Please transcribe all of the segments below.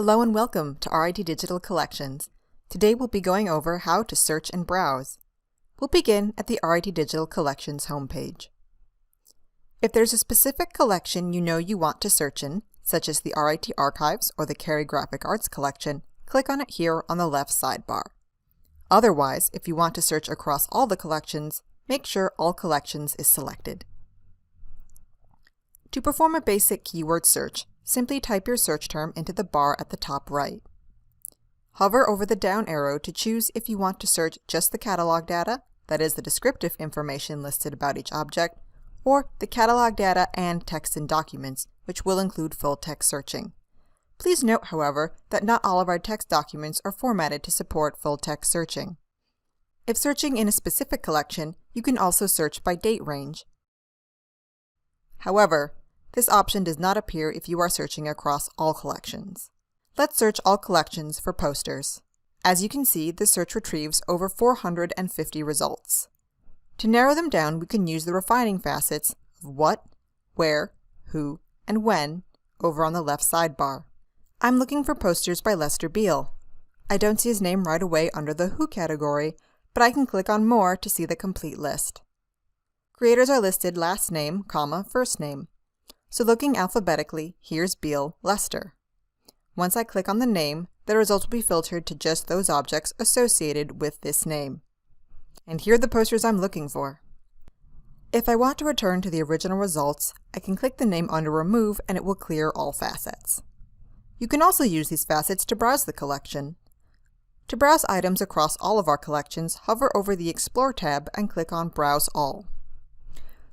Hello and welcome to RIT Digital Collections. Today we'll be going over how to search and browse. We'll begin at the RIT Digital Collections homepage. If there's a specific collection you know you want to search in, such as the RIT Archives or the Cary Graphic Arts collection, click on it here on the left sidebar. Otherwise, if you want to search across all the collections, make sure All Collections is selected. To perform a basic keyword search, simply type your search term into the bar at the top right. Hover over the down arrow to choose if you want to search just the catalog data, that is the descriptive information listed about each object, or the catalog data and text and documents, which will include full text searching. Please note, however, that not all of our text documents are formatted to support full text searching. If searching in a specific collection, you can also search by date range. However, this option does not appear if you are searching across all collections. Let's search all collections for posters. As you can see, the search retrieves over 450 results. To narrow them down, we can use the refining facets of what, where, who, and when over on the left sidebar. I'm looking for posters by Lester Beale. I don't see his name right away under the Who category, but I can click on More to see the complete list. Creators are listed last name, first name. So looking alphabetically, here's Beale, Lester. Once I click on the name, the results will be filtered to just those objects associated with this name. And here are the posters I'm looking for. If I want to return to the original results, I can click the name under Remove and it will clear all facets. You can also use these facets to browse the collection. To browse items across all of our collections, hover over the Explore tab and click on Browse All.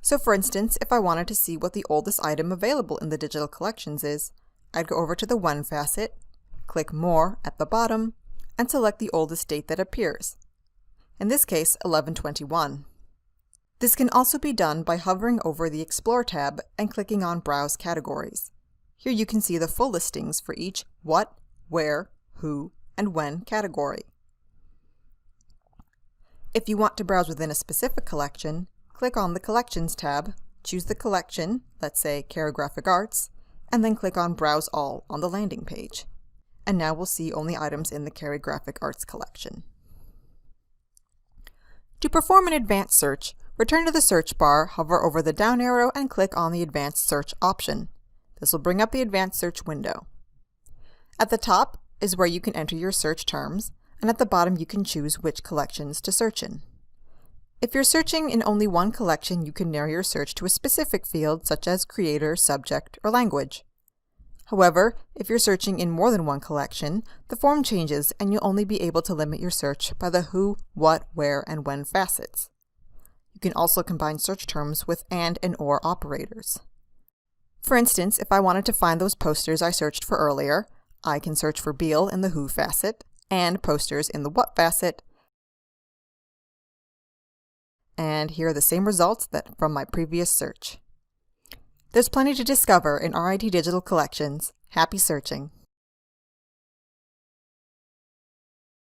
So for instance, if I wanted to see what the oldest item available in the digital collections is, I'd go over to the When facet, click More at the bottom, and select the oldest date that appears. In this case, 11/21. This can also be done by hovering over the Explore tab and clicking on Browse Categories. Here you can see the full listings for each What, Where, Who, and When category. If you want to browse within a specific collection, click on the Collections tab, choose the collection, let's say Cary Graphic Arts, and then click on Browse All on the landing page. And now we'll see only items in the Cary Graphic Arts collection. To perform an advanced search, return to the search bar, hover over the down arrow, and click on the Advanced Search option. This will bring up the Advanced Search window. At the top is where you can enter your search terms, and at the bottom you can choose which collections to search in. If you're searching in only one collection, you can narrow your search to a specific field such as creator, subject, or language. However, if you're searching in more than one collection, the form changes and you'll only be able to limit your search by the Who, What, Where, and When facets. You can also combine search terms with and or operators. For instance, if I wanted to find those posters I searched for earlier, I can search for Beale in the Who facet and posters in the What facet, and here are the same results that from my previous search. There's plenty to discover in RIT Digital Collections. Happy searching!